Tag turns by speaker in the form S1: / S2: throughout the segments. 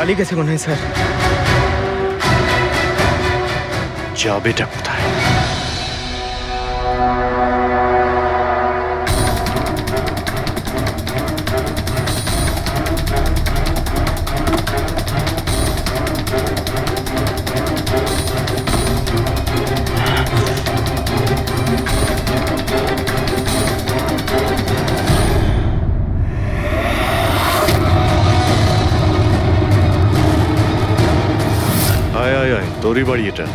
S1: পালিয়ে গেছে মনে হয় স্যার।
S2: যাবেটা কোথায়? আয় আয় আয়, তোরই বাড়ি এটা।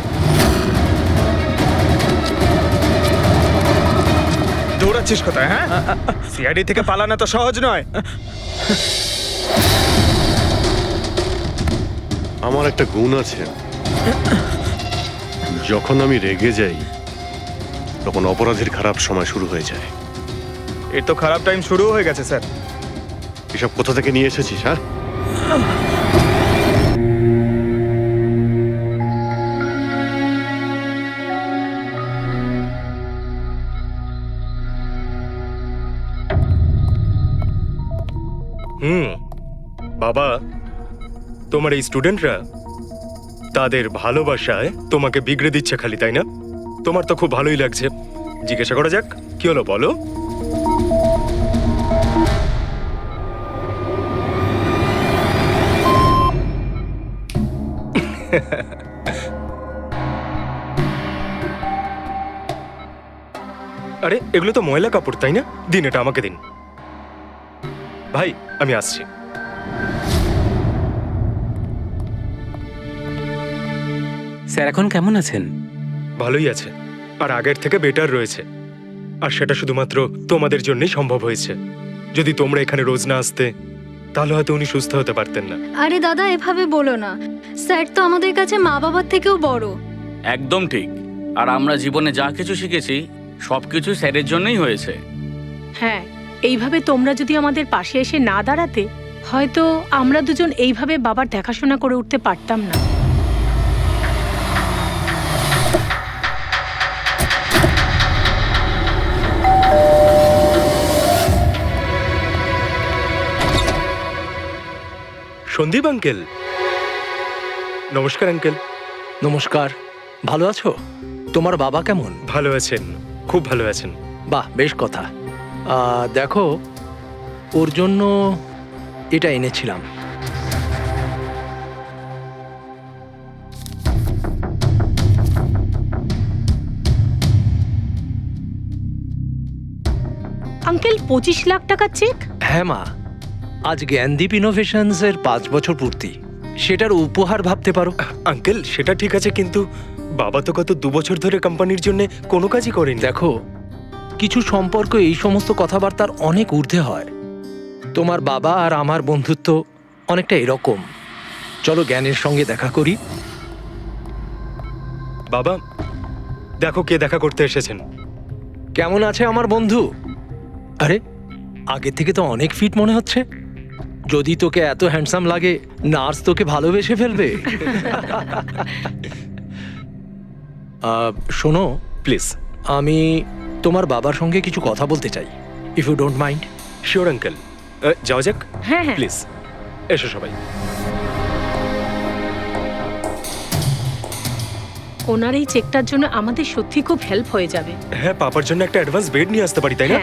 S1: দৌড়াচ্ছিস কোথায়? হ্যাঁ, সিআইডি থেকে পালানো তো সহজ নয়।
S2: আমার একটা গুণ আছে, যখন আমি রেগে যাই তখন অপরাধীর খারাপ সময় শুরু হয়ে যায়।
S1: এর তো খারাপ টাইম শুরু হয়ে গেছে স্যার।
S2: এসব কোথা থেকে নিয়ে এসেছিস? হ্যাঁ,
S3: বাবা, তোমার এই স্টুডেন্টরা তাদের ভালোবাসায় তোমাকে বিগড়ে দিচ্ছে খালি, তাই না? তোমার তো খুব ভালোই লাগছে। জিজ্ঞাসা করা যাক, কি হলো বলো? আরে এগুলো তো ময়লা কাপড়, তাই না? দিন, এটা আমাকে দিন। ভাই, আমি আসছি।
S4: স্যার এখন কেমন আছেন?
S3: ভালোই আছে, আর আগের থেকে বেটার রয়েছে। আর সেটা শুধুমাত্র তোমাদের জন্যই সম্ভব হয়েছে। যদি তোমরা এখানে রোজ না আসতে, তাহলে হয়তো উনি সুস্থ হতে পারতেন না।
S5: আরে দাদা, এভাবে বলো না। স্যার তো আমাদের কাছে মা বাবার থেকেও বড়।
S6: একদম ঠিক। আর আমরা জীবনে যা কিছু শিখেছি সবকিছু স্যারের জন্যই হয়েছে।
S7: হ্যাঁ, এইভাবে তোমরা যদি আমাদের পাশে এসে না দাঁড়াতে, হয়তো আমরা দুজন এইভাবে বাবার দেখাশোনা করে উঠতে পারতাম না।
S3: সন্দীপ আঙ্কেল, নমস্কার আঙ্কেল।
S4: নমস্কার। ভালো আছো? তোমার বাবা কেমন?
S3: ভালো আছেন, খুব ভালো আছেন।
S4: বাহ, বেশ কথা। দেখো, ওর জন্য এটা এনেছিলাম।
S7: আঙ্কেল, 25 লাখ টাকার চেক?
S4: হ্যাঁ মা, আজ জ্ঞানদীপ ইনোভেশনস এর 5 বছর পূর্তি, সেটার উপহার ভাবতে পারো।
S3: আঙ্কেল, সেটা ঠিক আছে, কিন্তু বাবা তো গত 2 বছর ধরে কোম্পানির জন্য কোনো কাজই করেনি।
S4: দেখো, কিছু সম্পর্ক এই সমস্ত কথাবার্তার অনেক ঊর্ধ্বে হয়। তোমার বাবা আর আমার বন্ধুত্ব অনেকটা এরকম। চলো জ্ঞানের সঙ্গে দেখা করি।
S3: বাবা, দেখো কে দেখা করতে এসেছেন।
S4: কেমন আছে আমার বন্ধু? আরে, আগে থেকে তো অনেক ফিট মনে হচ্ছে। যদি তোকে এত হ্যান্ডসাম লাগে, নার্স তোকে ভালোবেসে ফেলবে। শোনো
S3: প্লিজ।
S4: আমি তোমার বাবার সঙ্গে কিছু কথা বলতে চাই, if you don't mind.
S3: Sure uncle, যাওয়া যাক।
S7: হ্যাঁ হ্যাঁ,
S3: প্লিজ এসো সবাই।
S7: ওনার এই চেকটার জন্য আমাদের সত্যি খুব হেল্প হয়ে যাবে।
S3: হ্যাঁ, পাপার জন্য একটা অ্যাডভান্স বেড নিয়ে আসতে পারি, তাই না?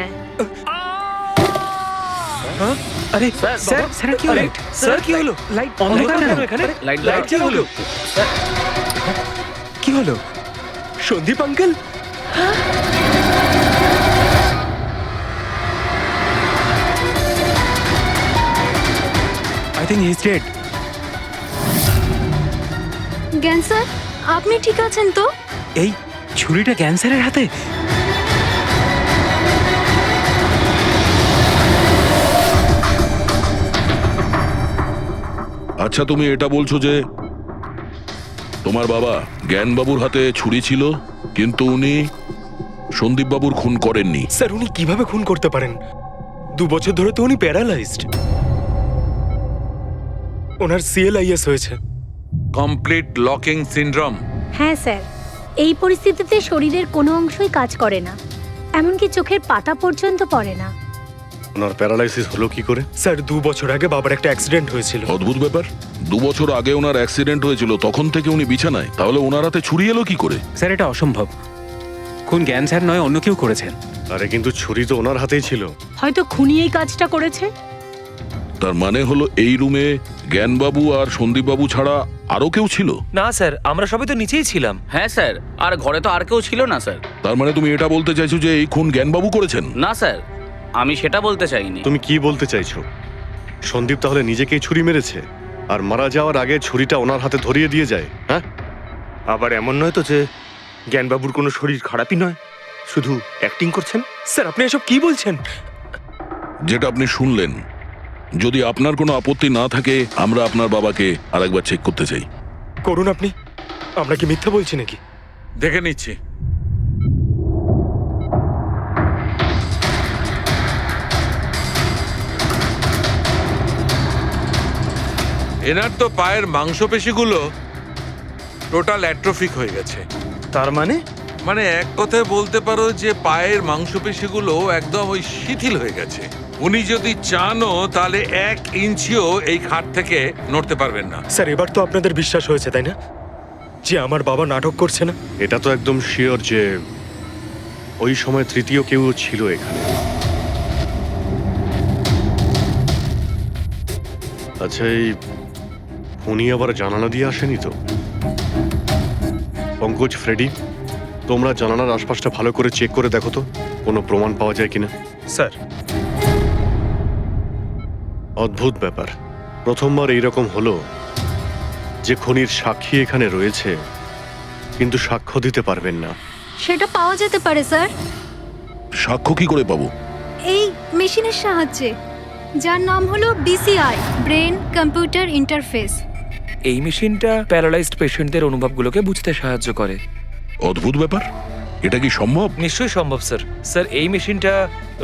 S7: হ্যাঁ,
S4: আরে
S3: স্যার,
S4: স্যার কি হলো?
S3: স্যার কি হলো?
S4: লাইট
S3: অন্ধকার কেন এখানে?
S6: লাইট
S3: কি হলো? কি হলো? Sandeep uncle?
S4: I think he is dead.
S5: Gyan sir, আপনি ঠিক আছেন তো?
S4: এই ছুরিটা ক্যান্সারের হাতে?
S8: আচ্ছা, তুমি এটা বলছো যে তোমার বাবা জ্ঞানবাবুর হাতে ছুরি ছিল, কিন্তু উনি সন্দীপবাবুর খুন করেননি?
S3: স্যার, উনি কিভাবে খুন করতে পারেন? 2 বছর ধরে তো উনি প্যারালাইজড। ওনার সিএলআইএস হয়েছে।
S9: Complete locking syndrome.
S5: হ্যাঁ স্যার, এই পরিস্থিতিতে শরীরের কোনো অংশই কাজ করে না, এমনকি চোখের পাতা পর্যন্ত পড়ে না।
S2: ওনার প্যারালাইসিস হলো কি করে?
S3: স্যার 2 বছর আগে বাবার একটা অ্যাক্সিডেন্ট হয়েছিল।
S8: অদ্ভুত ব্যাপার, 2 বছর আগে ওনার অ্যাক্সিডেন্ট হয়েছিল, তখন থেকে উনি বিছানায়, তাহলে ওনার হাতে ছুরি এলো কি করে?
S10: স্যার এটা অসম্ভব। খুন জ্ঞান স্যার নয়, অন্য কেউ করেছেন।
S2: আরে কিন্তু ছুরি তো ওনার হাতেই ছিল।
S7: হয়তো খুনি এই কাজটা করেছে।
S8: তার মানে হলো এই রুমে জ্ঞানবাবু আর সন্দীপবাবু ছাড়া আরো কেউ ছিল?
S10: না স্যার, আমরা সবাই তো নিচেই ছিলাম।
S6: হ্যাঁ স্যার, আর ঘরে তো আর কেউ ছিল না স্যার।
S8: তার মানে তুমি এটা বলতে চাইছো যে এই খুন জ্ঞানবাবু করেছেন?
S6: না স্যার, আমি সেটা বলতে চাইনি।
S2: তুমি কি বলতে চাইছো? সন্দীপ তাহলে নিজেকেই ছুরি মেরেছে আর মারা যাওয়ার আগে ছুরিটা ওনার হাতে ধরিয়ে দিয়ে যায়? হ্যাঁ,
S1: আবার এমন নয় তো যে জ্ঞানবাবুর কোনো শরীর খারাপই নয়, শুধু অ্যাক্টিং করছেন।
S3: স্যার আপনি এসব কি বলছেন?
S8: যেটা আপনি শুনলেন, যদি আপনার কোনো আপত্তি না থাকে আমরা আপনার বাবাকে আরেকবার চেক করতে চাই।
S3: করুন আপনি। আমরা কি মিথ্যা বলছি নাকি?
S9: দেখে নিচ্ছি। এনার তো পায়ের মাংসপেশিগুলো টোটাল অ্যাট্রোফিক হয়ে গেছে।
S1: তার মানে
S9: মানে এক কথায় বলতে পারো যে পায়ের মাংসপেশিগুলো একদম ওই শিথিল হয়ে গেছে। উনি যদি চানও তাহলে 1 ইঞ্চিও এই খাট থেকে নড়তে পারবেন না।
S3: স্যার এবার তো আপনাদের বিশ্বাস হয়েছে তাই না, যে আমার বাবা নাটক করছে না?
S2: এটা তো একদম শিওর যে ওই সময় তৃতীয় কেউ ছিল এখানে। আচ্ছা, এই উনি আবার জানালা দিয়ে আসেনি তো? পঙ্কজ, ফ্রেডি, তোমরা জানালার আশপাশটা ভালো করে চেক করে দেখো তো কোনো প্রমাণ পাওয়া যায় কিনা।
S3: স্যার
S2: অদ্ভুত ব্যাপার, প্রথমবার এইরকম হলো যে খুনির সাক্ষী এখানে রয়েছে কিন্তু সাক্ষ্য দিতে পারবেন না।
S5: সেটা পাওয়া যেতে পারে স্যার,
S8: সাক্ষ্য কি করে পাবো?
S5: এই মেশিনের সাহায্যে, যার নাম হলো BCI, ব্রেন কম্পিউটার ইন্টারফেস।
S10: এই মেশিনটা প্যারালাইজড পেশেন্টদের অনুভবগুলোকে বুঝতে সাহায্য করে।
S8: অদ্ভুত ব্যাপার, এটা কি সম্ভব?
S10: নিশ্চয়ই সম্ভব স্যার। স্যার এই মেশিনটা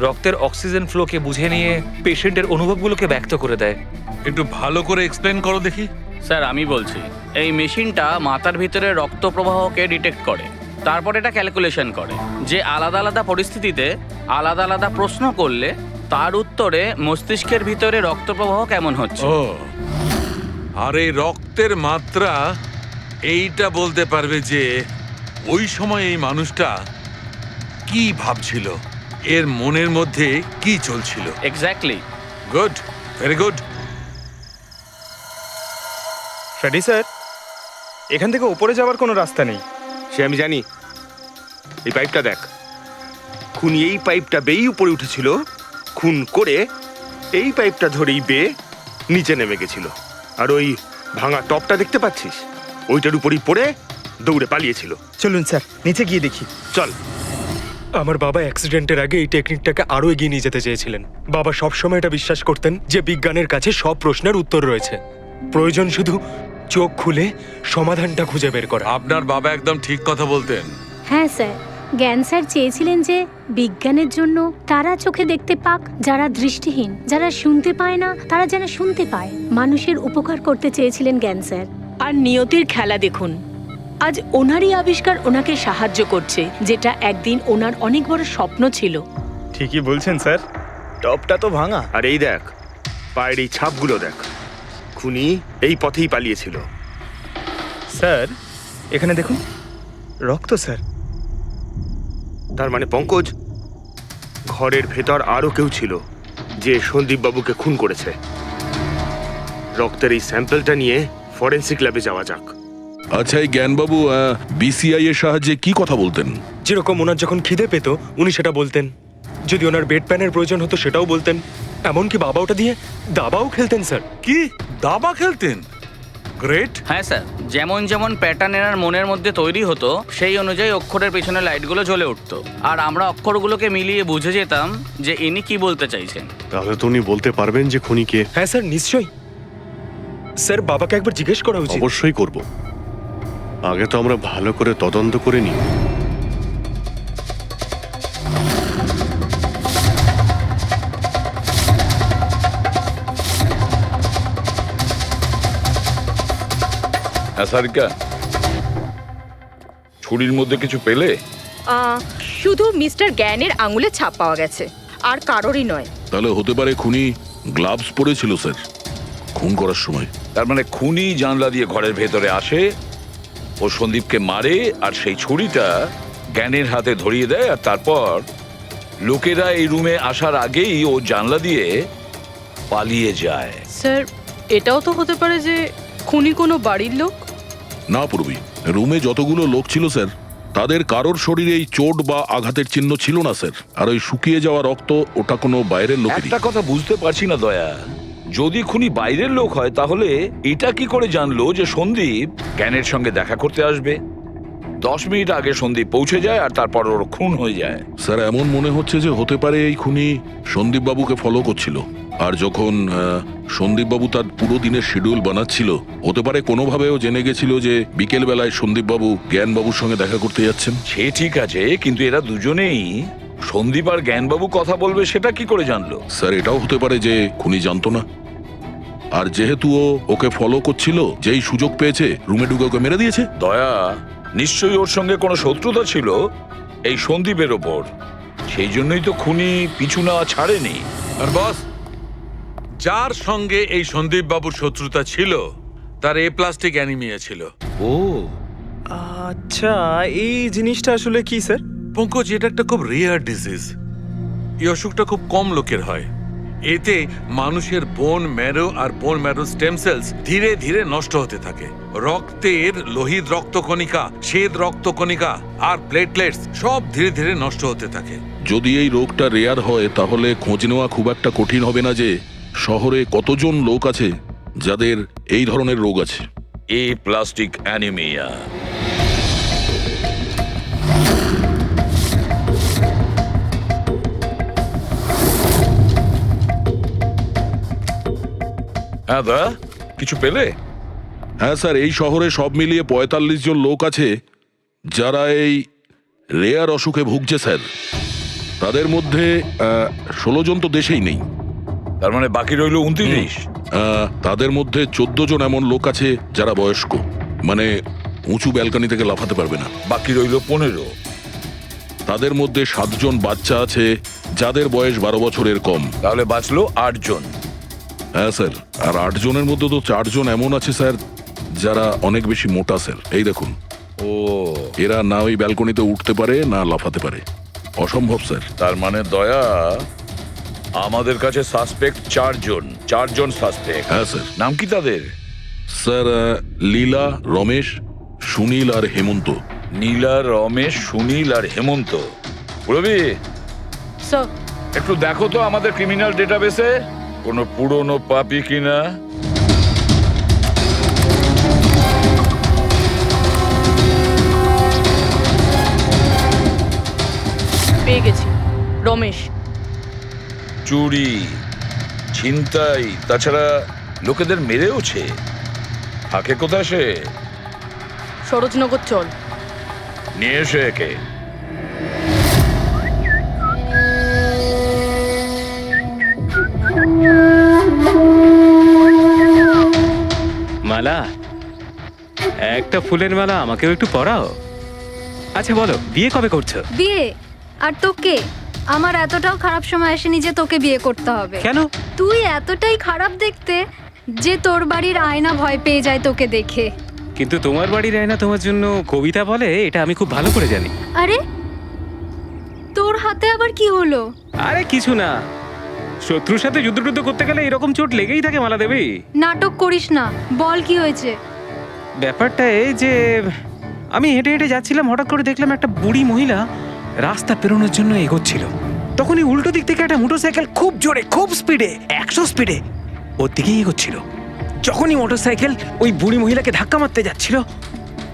S10: রক্তের অক্সিজেন ফ্লোকে বুঝে নিয়ে পেশেন্টের অনুভবগুলোকে ব্যক্ত করে দেয়।
S9: একটু ভালো করে এক্সপ্লেন করো দেখি।
S6: স্যার আমি বলছি, এই মেশিনটা মাথার ভিতরে রক্ত প্রবাহকে ডিটেক্ট করে, তারপর এটা ক্যালকুলেশন করে যে আলাদা আলাদা পরিস্থিতিতে আলাদা আলাদা প্রশ্ন করলে তার উত্তরে মস্তিষ্কের ভিতরে রক্ত প্রবাহ কেমন হচ্ছে।
S9: ও, আর এই রক্তের মাত্রা এইটা বলতে পারবে যে ওই সময় এই মানুষটা কি ভাবছিল, এর মনের মধ্যে কি চলছিল।
S6: Exactly.
S9: Good, very good.
S1: Freddie sir, এখান থেকে উপরে যাওয়ার কোনো রাস্তা নেই।
S11: সে আমি জানি। এই পাইপটা দেখ, খুনি এই পাইপটা বেয়েই উপরে উঠেছিল, খুন করে এই পাইপটা ধরেই বেয়ে নিচে নেমে গেছিল। আর ওই ভাঙা টপটা দেখতে পাচ্ছিস, ওইটার উপরই পড়ে দৌড়ে পালিয়েছিল।
S1: চলুন স্যার, নিচে গিয়ে দেখি।
S11: চল।
S3: আমার বাবা অ্যাক্সিডেন্টের আগে এই টেকনিকটাকে আরো এগিয়ে নিয়ে যেতে চেয়েছিলেন। বাবা সবসময় এটা বিশ্বাস করতেন যে বিজ্ঞানের কাছে সব প্রশ্নের উত্তর রয়েছে, প্রয়োজন শুধু চোখ খুলে সমাধানটা খুঁজে বের করা।
S9: আপনার বাবা একদম ঠিক কথা বলতেন।
S7: হ্যাঁ স্যার, জ্ঞান স্যার চেয়েছিলেন যে বিজ্ঞানের জন্য তারা চোখে দেখতে পাক যারা দৃষ্টিহীন, যারা শুনতে পায় না তারা যেন শুনতে পায়। মানুষের উপকার করতে চেয়েছিলেন জ্ঞান স্যার। আর নিয়তির খেলা দেখুন, আজ ওনারই আবিষ্কার ওনাকে সাহায্য করছে, যেটা একদিন ওনার অনেক বড় স্বপ্ন ছিল।
S1: ঠিকই বলছেন স্যার, টপটা তো ভাঙা।
S11: আর এই দেখ, পায়ের এই ছাপগুলো দেখ, খুনি এই পথেই পালিয়েছিল।
S1: স্যার এখানে দেখুন, রক্ত স্যার।
S11: তার মানে পঙ্কজ, ঘরের ভেতর আরো কেউ ছিল যে সন্দীপ বাবুকে খুন করেছে। রক্তের এই স্যাম্পলটা নিয়ে ফরেন্সিক ল্যাবে যাওয়া যাক।
S8: আচ্ছা, এই জ্ঞানবাবু BCI এর সাহায্যে কি কথা বলতেন?
S3: যেরকম ওনার যখন খিদে পেত উনি সেটা বলতেন, যদি ওনার বেড প্যানের প্রয়োজন হতো সেটাও বলতেন, এমনকি বাবা ওটা দিয়ে দাবাও খেলতেন স্যার।
S9: কি দাবা খেলতেন? গ্রেট।
S6: হ্যাঁ স্যার, যেমন যেমন প্যাটার্ন এনার মনের মধ্যে তৈরি হতো সেই অনুযায়ী অক্ষরের পেছনে লাইটগুলো জ্বলে উঠতো, আর আমরা অক্ষরগুলোকে মিলিয়ে বুঝে যেতাম যে ইনি কি বলতে চাইছেন।
S2: তাহলে তো উনি বলতে পারবেন যে খুনি কে।
S3: হ্যাঁ স্যার, নিশ্চয়ই। স্যার বাবাকে একবার জিজ্ঞেস করা উচিত।
S2: অবশ্যই করব, আগে তো আমরা ভালো করে তদন্ত করে নিই।
S8: সারিকা, ছুরির মধ্যে কিছু পেলে?
S12: শুধু মিস্টার জ্ঞানের আঙুলের ছাপ পাওয়া গেছে, আর কারোরই নয়।
S8: তাহলে হতে পারে খুনি গ্লাভস পরেছিল স্যার খুন করার সময়।
S13: তার মানে খুনি জানলা দিয়ে ঘরের ভেতরে আসে, ও সন্দীপকে মারে, আর সেই ছুরিটা জ্ঞানের হাতে ধরিয়ে দেয়, আর তারপর লোকেরা এই রুমে আসার আগেই ও জানলা দিয়ে পালিয়ে যায়।
S12: স্যার, এটাও তো হতে পারে যে খুনি কোনো বাড়ির লোক।
S8: না পূর্বী, রুমে যতগুলো লোক ছিল স্যার তাদের কারোর শরীরেই চোট বা আঘাতের চিহ্ন ছিল না স্যার। আর ওই শুকিয়ে যাওয়া রক্ত ওটা কোনো বাইরের লোকেরই।
S13: একটা কথা বুঝতে পারছি না দয়া, যদি খুনি বাইরের লোক হয় তাহলে এটা কি করে জানলো যে সন্দীপ জ্ঞানের সঙ্গে দেখা করতে আসবে? 10 মিনিট আগে সন্দীপ পৌঁছে যায় আর তারপর ওর খুন হয়ে যায়।
S8: স্যার এমন মনে হচ্ছে যে হতে পারে এই খুনি সন্দীপ বাবুকে ফলো করছিল, আর যখন সন্দীপ বাবু তার পুরো দিনের শিডিউল বানাচ্ছিল হতে পারে কোনোভাবেও জেনে গেছিল যে বিকেল বেলায় সন্দীপ বাবু জ্ঞান বাবুর সঙ্গে দেখা করতে যাচ্ছেন।
S13: সে ঠিক আছে, কিন্তু এরা দুজনেই সন্দীপ আর জ্ঞানবাবু কথা বলবে সেটা কি করে জানলো?
S8: স্যার এটাও হতে পারে যে খুনি জানতো না, আর যেহেতু ও ওকে ফলো করছিল যেই সুযোগ পেয়েছে রুমে ঢুকে ওকে মেরে দিয়েছে।
S13: দয়া, নিশ্চয়ই ওর সঙ্গে কোনো শত্রুতা ছিল এই সন্দীপের ওপর, সেই জন্যই তো খুনি পিছু না ছাড়েনি।
S9: আর বস, যার সঙ্গে এই সন্দীপ বাবুর শত্রুতা ছিল তার এ প্লাস্টিক অ্যানিমিয়া ছিল।
S13: ও
S14: আচ্ছা, এই জিনিসটা আসলে কি স্যার?
S9: পঙ্কজ, এটা একটা খুব রেয়ার ডিজিজ। এই অসুখটা খুব কম লোকের হয়। এতে মানুষের বোন ম্যারো আর বোন ম্যারো স্টেম সেলস ধীরে ধীরে নষ্ট হতে থাকে। রক্তের লোহিত রক্তকণিকা, শ্বেত রক্তকণিকা আর প্লেটলেটস সব ধীরে ধীরে নষ্ট হতে থাকে।
S8: যদি এই রোগটা রেয়ার হয় তাহলে খোঁজ নেওয়া খুব একটা কঠিন হবে না যে শহরে কতজন লোক আছে যাদের এই ধরনের রোগ আছে।
S13: এ প্লাস্টিক অ্যানিমিয়া। হ্যাঁ দা, কিছু পেলে?
S8: হ্যাঁ স্যার, এই শহরে সব মিলিয়ে 45 জন লোক আছে যারা এই রেয়ার অসুখে ভুগছে স্যার। তাদের মধ্যে 16 জন তো দেশেই নেই।
S13: তার মানে বাকি রইল 29।
S8: তাদের মধ্যে 14 জন এমন লোক আছে যারা বয়স্ক, মানে উঁচু ব্যালকনি থেকে লাফাতে পারবে না।
S13: বাকি রইল 15।
S8: তাদের মধ্যে 7 জন বাচ্চা আছে যাদের বয়স 12 বছরের কম।
S13: তাহলে বাঁচলো 8 জন।
S8: হ্যাঁ স্যার, আর 8 জনের মধ্যে তো 4 জন এমন আছে স্যার যারা অনেক বেশি মোটা স্যার। এই দেখুন,
S13: ও
S8: এরা না ওই ব্যালকনিতে উঠতে পারে না লাফাতে পারে। অসম্ভব স্যার।
S13: তার মানে দয়া, আমাদের কাছে সাসপেক্ট 4 জন। 4 জন সাসপেক্ট।
S8: হ্যাঁ স্যার।
S13: নাম কি তাদের?
S8: স্যার লীলা, রমেশ, সুনীল আর হেমন্ত।
S13: নীলা, রমেশ, সুনীল আর হেমন্ত। রবি,
S12: স্যার
S13: একটু দেখো তো আমাদের ক্রিমিনাল ডেটাবেসে কোনো পুরনো পাপি কিনা।
S12: পেয়ে গেছি, রমেশ।
S13: চুরি, ছিনতাই, তাছাড়া লোকেদের মেরেওছে। থাকে কোথায় সে?
S12: সরোজনগর চল।
S13: নিয়ে এসে একে।
S10: মালা, একটা ফুলের মালা আমাকেও একটু পরাও। আচ্ছা বলো, বিয়ে কবে করছো?
S5: বিয়ে? আর তোকে? আমার এতটাও খারাপ সময় আসেনি যে তোকে বিয়ে করতে হবে।
S10: কেন?
S5: তুই এতটাই খারাপ দেখতে যে তোর বাড়ির আয়না ভয় পেয়ে যায় তোকে দেখে।
S10: কিন্তু তোমার বাড়ির আয়না তোমার জন্য কবিতা বলে, এটা আমি খুব ভালো করে জানি।
S5: আরে তোর হাতে আবার কি হলো?
S10: আরে কিছু না, শত্রুর সাথে যুদ্ধ করতে গেলে এরকম চোট লেগেই থাকে মালা দেবী।
S5: নাটক করিস না, বল কি হয়েছে?
S10: ব্যাপারটা এই যে আমি হেঁটে হেঁটে যাচ্ছিলাম, হঠাৎ করে দেখলাম একটা বুড়ি মহিলা রাস্তা পেরোনোর জন্য এগোচ্ছিল। তখনই উল্টো দিক থেকে একটা মোটরসাইকেল খুব জোরে, খুব স্পিডে, 100 স্পিডে ওর দিকেই এগোচ্ছিল। যখনই মোটরসাইকেল ওই বুড়ি মহিলাকে ধাক্কা মারতে যাচ্ছিল,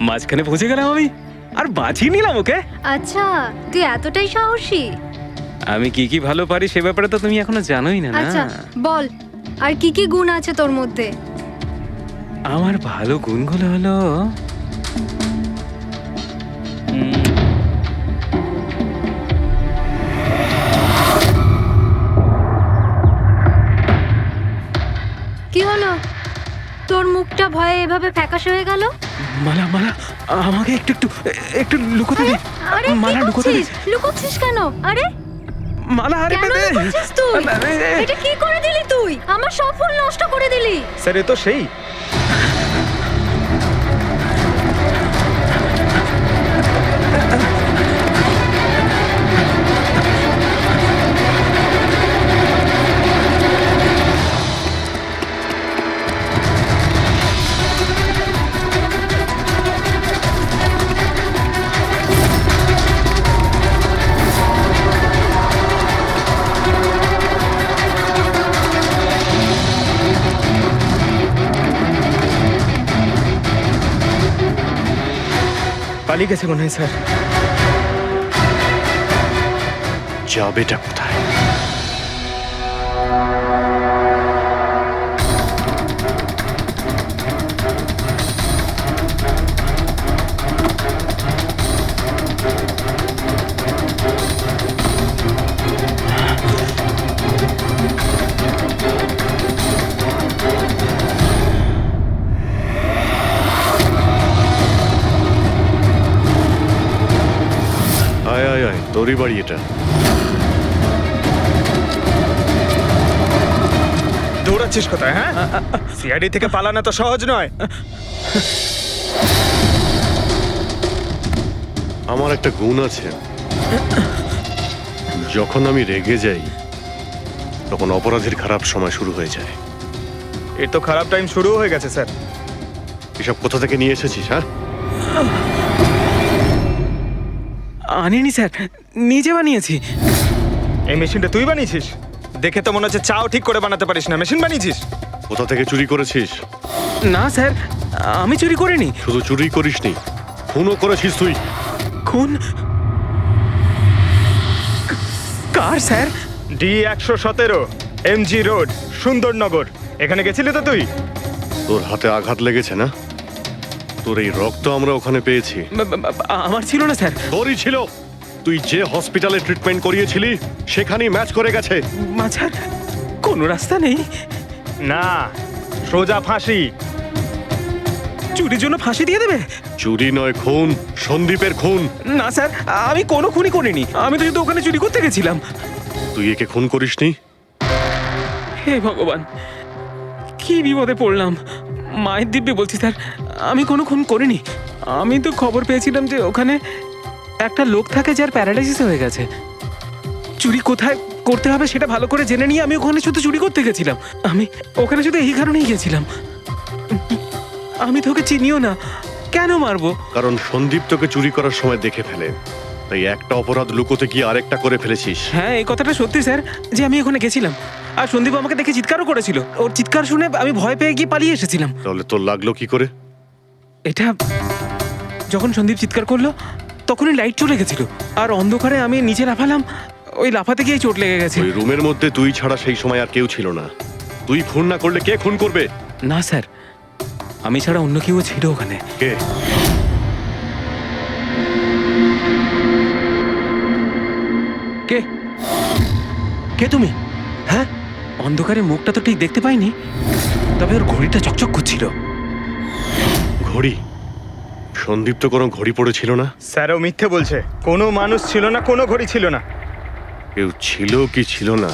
S10: মাঝখানে পৌঁছে গেলাম আমি আর বাঁচিয়ে নিলাম ওকে।
S5: আচ্ছা, তুই এতটাই সাহসী?
S10: আমি কি কি ভালো পারি সে ব্যাপারে তো তুমি এখনো জানোই না।
S5: আচ্ছা বল, আর কি কি গুণ আছে তোর মধ্যে?
S10: আমার ভালো গুণগুলো হলো
S5: কি হলো? তোর মুখটা ভয়ে এভাবে ফ্যাকাশে হয়ে গেল?
S10: মালা, মালা আমাকে একটু একটু একটু লুকোতে দে।
S5: আরে
S10: মালা লুকোতে দে।
S5: লুকোচ্ছিস কেন? আরে
S10: মালা হারে
S5: কেন
S10: পেতে
S5: করছিস তুই? এটা কি করে দিলি তুই? আমার সব ফুল নষ্ট করে দিলি।
S14: স্যার এ তো সেই পালিয়ে গেছে মনে হয় স্যার।
S2: যাবেটা কোথায়? আয় আয় আয়, তোরই বাড়ি এটা।
S14: দৌড়াচ্ছিস কোথায়? হ্যাঁ, সিআইডি থেকে পালানো তো সহজ নয়।
S2: আমার একটা গুণ আছে, যখন আমি রেগে যাই তখন অপরাধের খারাপ সময় শুরু হয়ে যায়।
S14: এর তো খারাপ টাইম শুরু হয়ে গেছে স্যার।
S2: এসব কোথা থেকে নিয়ে এসেছিস? হ্যাঁ,
S10: আনিনি স্যার, নিজে বানিয়েছি।
S14: এই মেশিনটা তুই বানিয়েছিস? দেখে তো মনে হচ্ছে চাও ঠিক করে বানাতে পারিস না, মেশিন বানিয়েছিস।
S2: কোথা থেকে চুরি করেছিস?
S10: না স্যার, আমি চুরি করিনি।
S2: শুধু চুরি করিসনি, খুনও করেছিস তুই।
S10: খুন? কার sir?
S14: D117 MG road, Sundarnagar. এখানে গেছিলি তো তুই?
S2: তোর হাতে আঘাত লেগেছে না? তোর এই রক্ত আমরা ওখানে পেয়েছি।
S10: আমার ছিল না স্যার।
S2: তোরই ছিল। তুই যে হসপিটালে ট্রিটমেন্ট করিয়েছিলি সেখানেই ম্যাচ করে গেছে।
S10: মাঝার কোনো রাস্তা নেই?
S14: না, সোজা ফাঁসি।
S10: চুরির জন্য ফাঁসি দিয়ে দেবে?
S2: চুরি নয়, খুন, সন্দীপের খুন।
S10: না স্যার, আমি কোনো খুনই করিনি। আমি তো শুধু ওখানে চুরি করতে গেছিলাম।
S2: তুই একে খুন করিসনি?
S10: হে ভগবান, কি বিপদে পড়লাম। মায়ের দিব্যে বলছি স্যার, আমি কোনো খুন করিনি। আমি তো খবর পেয়েছিলাম যে ওখানে একটা লোক থাকে যার প্যারালাইসিস হয়ে গেছে। চুরি কোথায় করতে হবে সেটা ভালো করে জেনে নিয়ে আমি ওখানে শুধু চুরি করতে গেছিলাম। আমি ওখানে শুধু এই কারণেই গেছিলাম। আমি তোকে চিনিও না, কেন মারবো?
S2: কারণ সন্দীপ তোকে চুরি করার সময় দেখে ফেলে, তাই একটা অপরাধ লুকোতে গিয়ে আরেকটা করে ফেলেছিস।
S10: হ্যাঁ, এই কথাটা সত্যি স্যার, যে আমি ওখানে গেছিলাম আর সন্দীপ আমাকে দেখে চিৎকারও করেছিল। ওর চিৎকার শুনে আমি ভয় পেয়ে গিয়ে পালিয়ে এসেছিলাম।
S2: তাহলে তোর লাগলো কি করে?
S10: এটা যখন সন্দীপ চিৎকার করলো তখনই লাইট চলে গেছিল আর অন্ধকারে আমি নিচে লাফালাম। ওই লাফাতে গিয়ে চোট লেগে গেছে।
S2: ওই রুমের মধ্যে তুই ছাড়া সেই সময় আর কেউ ছিল না। তুই খুন না করলে কে খুন করবে?
S10: না স্যার, আমি ছাড়া অন্য কেউ ছিল ওখানে।
S2: কে?
S10: কে? কে তুমি? হ্যাঁ, অন্ধকারে মুখটা তো ঠিক দেখতে পাইনি, তবে ওর ঘড়িটা চকচক করছিল।
S2: ঘড়ি? সন্দীপ তো কোনো ঘড়ি পড়েছিল না।
S14: স্যারও মিথ্যে বলছে। কোনো মানুষ ছিল না, কোনো ঘড়ি ছিল না।
S2: কেউ ছিল কি ছিল না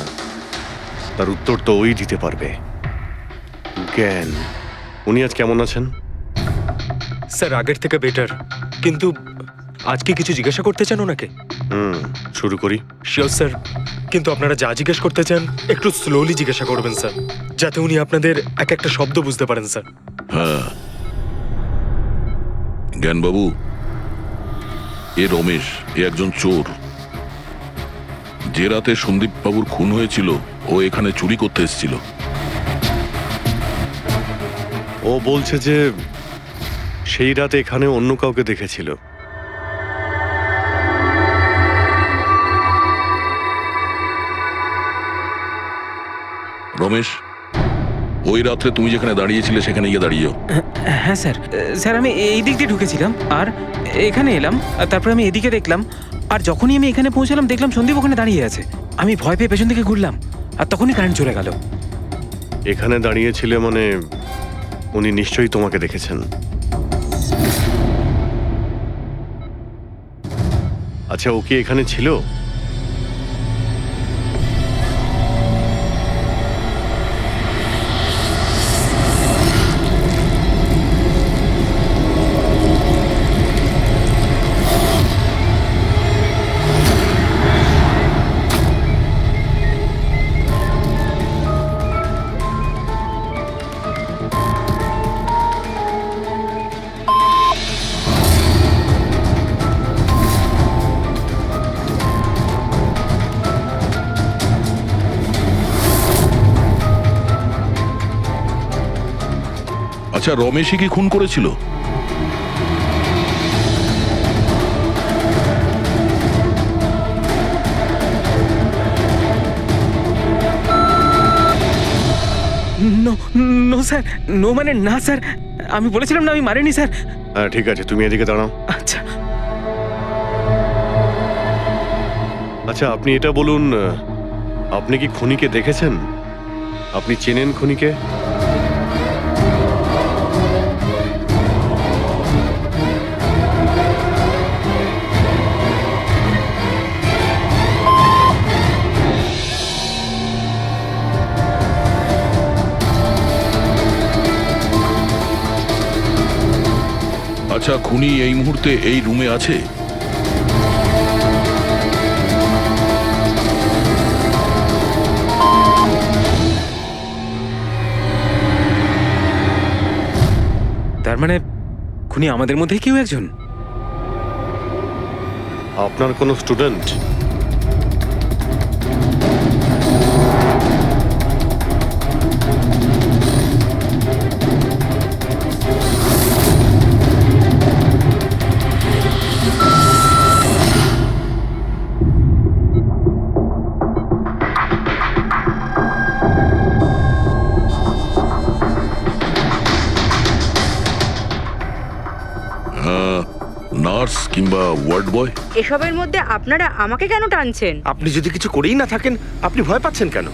S2: তার উত্তর তো ওই দিতে পারবে। জ্ঞান, উনি আজ কেমন আছেন?
S3: স্যার আগের থেকে বেটার, কিন্তু আজকে কিছু জিজ্ঞাসা করতে চান ওনাকে?
S2: শুরু করি।
S3: শিওর স্যার, কিন্তু আপনারা যা জিজ্ঞেস করতে চান একটু স্লোলি জিজ্ঞাসা করবেন স্যার, যাতে উনি আপনাদের এক একটা শব্দ বুঝতে পারেন স্যার।
S8: হ্যাঁ, জ্ঞানবাবু, এ রমেশ, এ একজন চোর। যে রাতে সন্দীপ বাবুর খুন হয়েছিল ও এখানে চুরি করতে এসেছিল।
S2: ও বলছে যে সেই রাতে এখানে অন্য কাউকে দেখেছিল।
S8: রমেশ, ওই রাত্রে তুমি যেখানে দাঁড়িয়েছিলে সেখানে গিয়ে দাঁড়িয়েও।
S10: হ্যাঁ স্যার, স্যার আমি এই দিক দিয়ে ঢুকেছিলাম আর এখানে এলাম, আর তারপরে আমি এদিকে দেখলাম, আর যখনই আমি এখানে পৌঁছালাম দেখলাম সন্দীপ ওখানে দাঁড়িয়ে আছে। আমি ভয় পেয়ে পেছন দিকে ঘুরলাম আর তখনই কারেন্ট চলে গেল।
S2: এখানে দাঁড়িয়েছিলে মানে উনি নিশ্চয়ই তোমাকে দেখেছেন। আচ্ছা, ও কি এখানে ছিল?
S8: আচ্ছা, রমেশই কি খুন করেছিল?
S10: নো নো স্যার, নো মানে না স্যার, আমি বলেছিলাম না আমি মারিনি স্যার।
S2: হ্যাঁ ঠিক আছে, তুমি এদিকে দাঁড়াও।
S10: আচ্ছা
S2: আচ্ছা, আপনি এটা বলুন, আপনি কি খুনিকে দেখেছেন? আপনি চেনেন খুনিকে?
S8: আচ্ছা, খুনি এই মুহূর্তে এই রুমে আছে?
S10: তার মানে খুনি আমাদের মধ্যে কেউ একজন?
S2: আপনার কোনো স্টুডেন্ট?
S8: নার্স কিংবা ওয়ার্ড বয়?
S12: এসবের মধ্যে আপনারা আমাকে কেন টানছেন?
S11: আপনি যদি কিছু করেই না থাকেন, আপনি ভয় পাচ্ছেন কেন?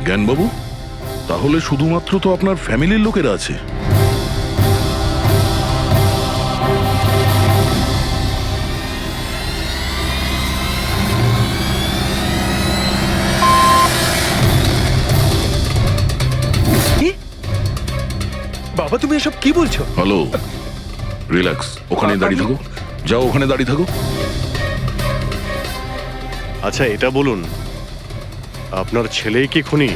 S8: জ্ঞানবাবু, তাহলে শুধুমাত্র তো আপনার ফ্যামিলির লোকেরা আছে।
S14: বাবা তুমি এসব কি বলছো?
S8: হ্যালো, রিল্যাক্স, ওখানে দাঁড়িয়ে থাকো। যাও, ওখানে দাঁড়িয়ে থাকো।
S2: আচ্ছা এটা বলুন, আপনার ছেলেই কি খুনি?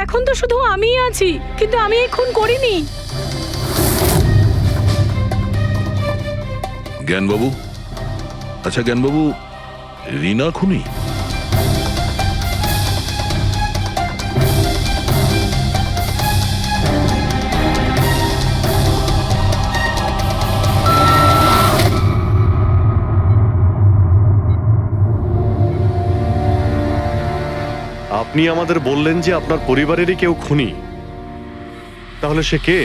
S12: এখন তো শুধু আমিই আছি, কিন্তু আমি এই খুন করিনি।
S8: জ্ঞানবাবু, আচ্ছা জ্ঞানবাবু, রিনা খুনি?
S2: আপনি আমাদের বললেন যে আপনার পরিবারেরই কেউ খুনি, তাহলে সে কে?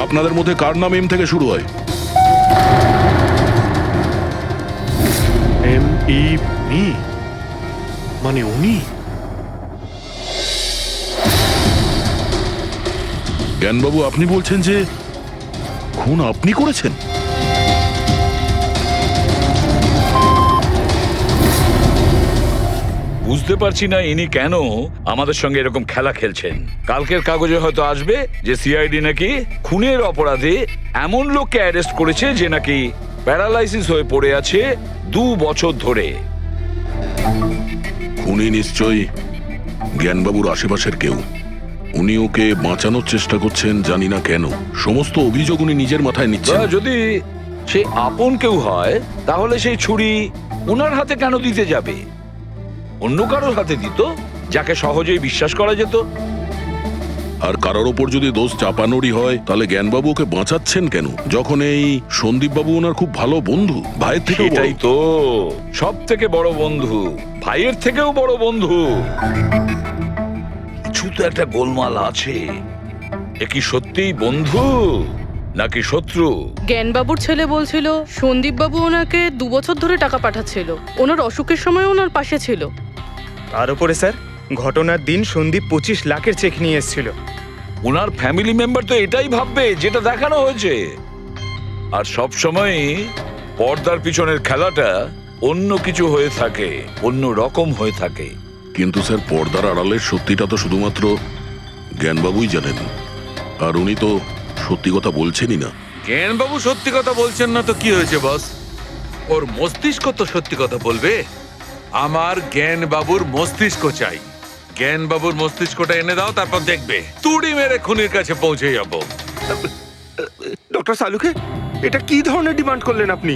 S8: আপনাদের মধ্যে কার নাম এম থেকে শুরু হয়?
S2: মি মানে উনি?
S8: জ্ঞানবাবু, আপনি বলছেন যে খুন আপনি করেছেন?
S13: বুঝতে পারছি না ইনি কেন আমাদের সঙ্গে এরকম খেলা খেলছেন। কালকের কাগজে হয়তো আসবে যে সিআইডি নাকি খুনের অপরাধে এমন লোককে অ্যারেস্ট করেছে যে নাকি প্যারালাইসিস হয়ে পড়ে আছে 2 বছর ধরে।
S8: খুনি নিশ্চয়ই জ্ঞানবাবুর আশেপাশের কেউ। উনি ওকে বাঁচানোর চেষ্টা করছেন, জানি না কেন। সমস্ত অভিযোগ উনি নিজের মাথায় নিচ্ছেন।
S13: যদি সে আপন কেউ হয় তাহলে সেই ছুরি ওনার হাতে কেন দিতে যাবে? অন্য কারোর হাতে দিত, যাকে সহজেই বিশ্বাস করা যেত।
S8: আর কারোর ওপর যদি দোষ চাপানোরই হয়, তাহলে জ্ঞানবাবু ওকে বাঁচাচ্ছেন কেন, যখন এই সন্দীপ বাবু ওনার খুব ভালো বন্ধু, ভাইয়ের থেকে?
S13: এটাই তো সব থেকে বড় বন্ধু, ভাইয়ের থেকেও বড় বন্ধু। কিছু তো একটা গোলমাল আছে। এ কি সত্যিই বন্ধু নাকি শত্রু?
S12: জ্ঞানবাবুর ছেলে বলছিল সন্দীপ বাবু ওনাকে 2 বছর ধরে টাকা পাঠাচ্ছিল, ওনার অসুখের সময় ওনার পাশে ছিল।
S14: তার উপরে স্যার, ঘটনার দিন সন্দীপ 25 লাখের চেক নিয়ে এসেছিল।
S13: ওনার ফ্যামিলি মেম্বার তো এটাই ভাববে যেটা দেখানো হয়েছে। আর সব সময় পর্দার পিছনের খেলাটা অন্য কিছু হয়ে থাকে, অন্য রকম হয়ে থাকে।
S8: কিন্তু স্যার পর্দার আড়ালের সত্যিটা তো শুধুমাত্র জ্ঞানবাবুই জানেন, আর উনি তো সত্যি কথা বলছেনই না।
S9: জ্ঞানবাবু সত্যি কথা বলছেন না তো কি হয়েছে বস? ওর মস্তিষ্ক তো সত্যি কথা বলবে। আমার জ্ঞানবাবুর মস্তিষ্ক চাই। জ্ঞানবাবুর মস্তিষ্কটা এনে দাও, তারপর দেখবে তুড়ি মেরে খুনির কাছে পৌঁছে যাবো।
S11: ডক্টর সালুকে, এটা কি ধরনের ডিমান্ড করলেন আপনি?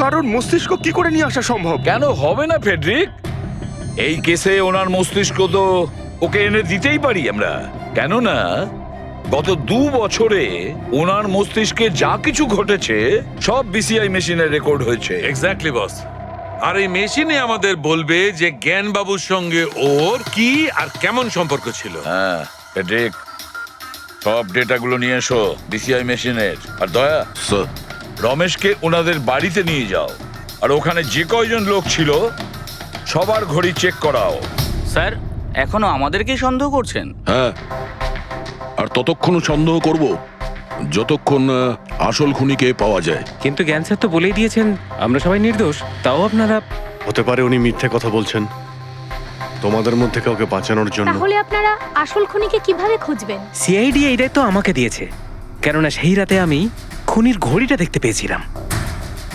S11: কারণ মস্তিষ্ক কি করে নিয়ে আসা সম্ভব?
S13: কেন হবে না ফেডরিক? এই কেসে ওনার মস্তিষ্ক তো ওকে এনে দিতেই পারি আমরা। কেননা গত 2 বছরে ওনার মস্তিষ্কে যা কিছু ঘটেছে সব বিসিআই মেশিনে রেকর্ড হয়েছে।
S9: এক্স্যাক্টলি বস। আর এই মেশিনে আমাদের বলবে যে জ্ঞানবাবুর সঙ্গে ওর কি আর কেমন সম্পর্ক ছিল।
S13: হ্যাঁ ফেডরিক, সব ডেটাগুলো নিয়ে এসো বিসিআই মেশিনের। আর দয়া
S8: স্যার,
S13: রমেশকে ওনাদের বাড়িতে নিয়ে যাও, আর ওখানে যে কয়জন লোক ছিল সবার ঘড়ি চেক করাও।
S6: স্যার, এখনো আমাদেরকেই সন্দেহ করছেন?
S8: হ্যাঁ, আর ততক্ষণ সন্দেহ করব যতক্ষণ আসল খুনিকে পাওয়া যায়।
S10: কিন্তু জ্ঞান স্যার তো বলেই দিয়েছেন আমরা সবাই নির্দোষ, তাও আপনারা।
S2: হতে পারে উনি মিথ্যে কথা বলছেন তোমাদের মধ্যে কাউকে বাঁচানোর জন্য।
S7: তাহলে আপনারা আসল খুনিকে কিভাবে খুঁজবেন?
S10: সিআইডি এই দায়িত্ব আমাকে দিয়েছে, কেননা সেই রাতে আমি খুনির ঘড়িটা দেখতে পেয়েছিলাম।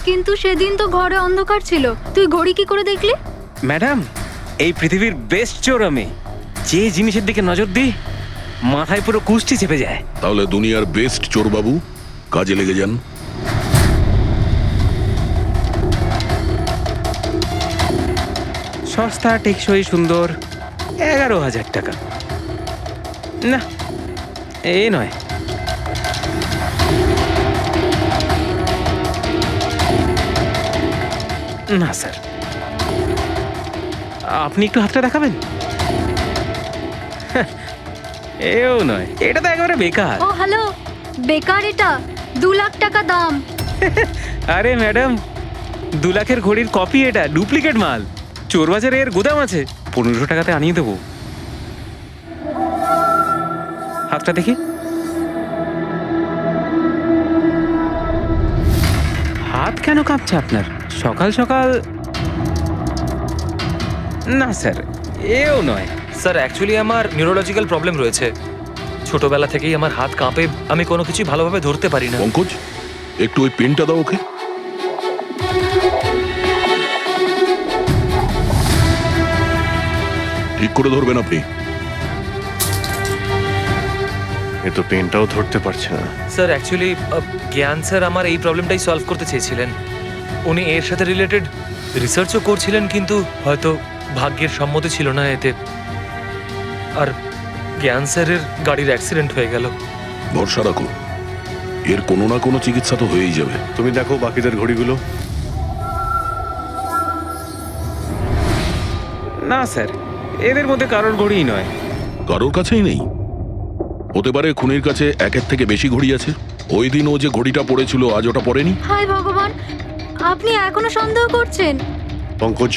S5: কিন্তু সেদিন তো ঘরে অন্ধকার ছিল, তুই ঘড়ি কি করে দেখলি?
S10: ম্যাডাম, এই পৃথিবীর বেস্ট চোর আমি। যে জিনিসের দিকে নজর দিই মাথায় পুরো কুষ্টি চেপে যায়।
S8: তাহলে দুনিয়ার বেস্ট চোরবাবু কাজে লেগে যান।
S10: সস্তা, টেকসই, সুন্দর, 11,000 টাকা। না, এ নয়। না স্যার, আপনি একটু হাতটা দেখাবেন? এও নয়, এটা তো একেবারে বেকার।
S5: ও হ্যালো, বেকার এটা? 2 লাখ টাকা দাম।
S10: আরে ম্যাডাম, 2 লাখের ঘড়ির কপি, এটা ডুপ্লিকেট মাল। চোরবাজারে এর গুদাম আছে, 1500 টাকাতে আনিয়ে দেবো। হাতটা দেখি। হাত কেন কাঁপছে আপনার সকাল সকাল? না স্যার, এও নয়।
S15: স্যার, অ্যাকচুয়ালি আমার নিউরোলজিক্যাল প্রবলেম রয়েছে। ছোটবেলা থেকেই আমার হাত কাঁপে, আমি কোনো কিছু ভালোভাবে ধরতে পারি না।
S8: পঙ্কজ, একটু ওই পেনটা দাও ওকে। ঠিক করে ধরবেন আপনি।
S2: এ তো পেনটাও ধরতে পারছে না।
S15: স্যার, অ্যাকচুয়ালি জ্ঞান স্যার আমার এই প্রবলেমটাই সলভ করতে চেয়েছিলেন। উনি এর সাথে রিলেটেড রিসার্চও করছিলেন, কিন্তু হয়তো ভাগ্যের সম্মতি ছিল না এতে। আর জ্ঞান স্যারের গাড়ির অ্যাক্সিডেন্ট হয়ে গেল।
S8: ভরসা রাখো, এর কোনো না কোনো চিকিৎসা তো হয়েই যাবে।
S2: তুমি দেখো বাকিদের ঘড়িগুলো।
S10: না স্যার, এদের মধ্যে কারোর ঘড়িই নয়।
S8: কারোর কাছেই নেই? হতে পারে খুনির কাছে 1-এর থেকে বেশি ঘড়ি আছে। ওই দিন ও যে ঘড়িটা পড়েছিল আজ ওটা পড়েনি।
S5: হায় ভগবান, আপনি এখনো সন্দেহ করছেন?
S2: পঙ্কজ,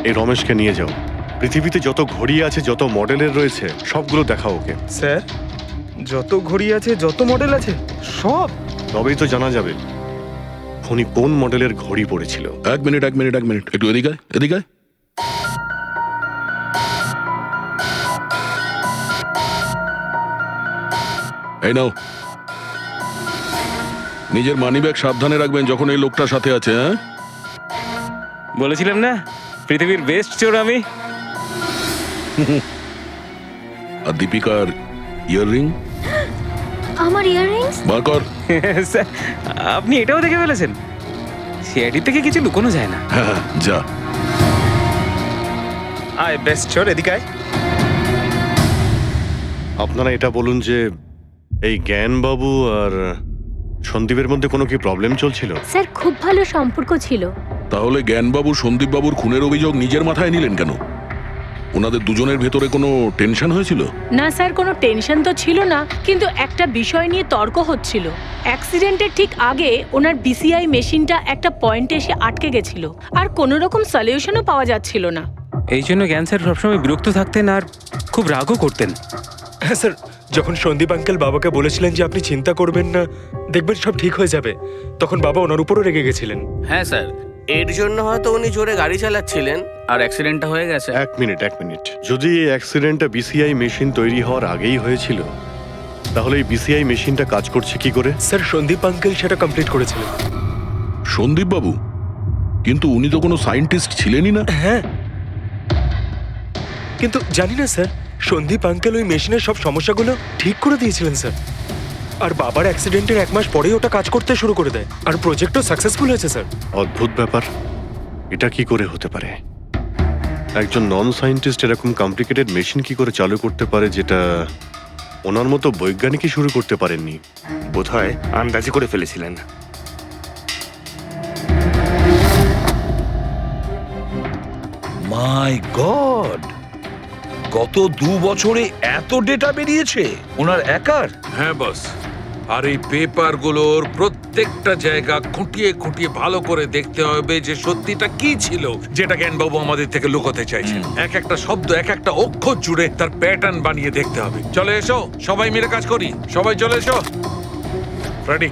S2: এই রমেশকে নিয়ে যাও। পৃথিবীতে যত ঘড়ি আছে, যত মডেলের রয়েছে, সবগুলো দেখাও ওকে।
S14: স্যার, যত ঘড়ি আছে, যত মডেল আছে, সব?
S2: তবেই তো জানা যাবে খুনি কোন মডেলের ঘড়ি পড়েছিল।
S8: এক মিনিট, একটু এদিকে আয়, এদিকে আয়। এই নাও, নিজের মানিব্যাগ সাবধানে রাখবেন যখন এই লোকটার সাথে আছে। হ্যাঁ,
S10: বলেছিলাম না পৃথিবীর বেস্ট চোর আমি।
S8: আর দীপিকার ইয়াররিং?
S5: আমার ইয়াররিংস?
S8: বার কর।
S10: স্যার, আপনি এটাও দেখে ফেলেছেন? সিআইডি থেকে কিছু লুকোনো যায় না।
S8: হ্যাঁ, যা।
S14: আয় বেস্ট চোর, এদিকে আয়।
S2: আপনারা এটা বলুন যে এই জ্ঞানবাবু আর সন্দীপের মধ্যে কোনো কি প্রবলেম চলছিল?
S7: স্যার, খুব ভালো সম্পর্ক ছিল।
S8: তাহলে জ্ঞানবাবু সন্দীপবাবুর খুনের অভিযোগ নিজের মাথায় নিলেন কেন? ওনাদের দুজনের ভেতরে কোনো টেনশন হয়েছিল?
S7: না স্যার, কোনো টেনশন তো ছিল না, কিন্তু একটা বিষয় নিয়ে তর্ক হচ্ছিল। অ্যাক্সিডেন্টের ঠিক আগে ওনার বিসিআই মেশিনটা একটা পয়েন্টে এসে আটকে গেছিল, আর কোনো রকম সলিউশনও পাওয়া যাচ্ছিল না।
S10: এই জন্য জ্ঞান স্যার সবসময় বিরক্ত থাকতেন আর খুব রাগও করতেন।
S3: হ্যাঁ স্যার, যখন সন্দীপ আঙ্কেল বাবাকে বলেছিলেন যে আপনি চিন্তা করবেন না, দেখবেন সব ঠিক হয়ে যাবে, তখন বাবা ওনার উপরও রেগে গেছিলেন।
S6: হ্যাঁ স্যার,
S16: এর জন্য হয়তো উনি জোরে গাড়ি চালাচ্ছিলেন
S6: আর অ্যাক্সিডেন্টটা হয়ে গেছে।
S2: এক মিনিট। যদি এই অ্যাক্সিডেন্টটা বিসিআই মেশিন তৈরি হওয়ার আগেই হয়েছিল, তাহলে এই বিসিআই মেশিনটা কাজ করছে কি করে?
S3: স্যার সন্দীপ আঙ্কেল সেটা কমপ্লিট করেছিলেন।
S8: সন্দীপ বাবু? কিন্তু উনি তো কোনো সায়েন্টিস্ট ছিলেনই না।
S3: হ্যাঁ, কিন্তু জানি না স্যার, সন্দীপ আঙ্কেল ওই মেশিনের সব সমস্যাগুলো ঠিক করে দিয়েছিলেন স্যার। আর বাবার অ্যাক্সিডেন্টের 1 মাস পরেই ওটা কাজ করতে শুরু করে দেয়, আর প্রজেক্টও সাকসেসফুল হয়েছে স্যার।
S2: অদ্ভুত ব্যাপার, এটা কি করে হতে পারে? একজন নন সায়েন্টিস্ট এরকম কমপ্লিকেটেড মেশিন কি করে চালু করতে পারে, যেটা ওনার মতো বৈজ্ঞানিকই শুরু করতে পারেননি?
S11: বোধহয় আন্দাজি করে ফেলেছিলেন।
S13: মাই গড, গত 2 বছরে এত ডেটা বেরিয়েছে ওনার একার?
S9: হ্যাঁ বস, আর এই পেপারগুলোর প্রত্যেকটা জায়গা খুঁটিয়ে খুঁটিয়ে ভালো করে দেখতে হবে যে সত্যিটা কি ছিল যেটা জ্ঞানবাবু আমাদের থেকে লুকোতে চাইছেন। এক একটা শব্দ, এক একটা অক্ষর জুড়ে তার প্যাটার্ন বানিয়ে দেখতে হবে। চলে এসো, সবাই মিলে কাজ করি। সবাই চলে এসো। ফ্রেডি,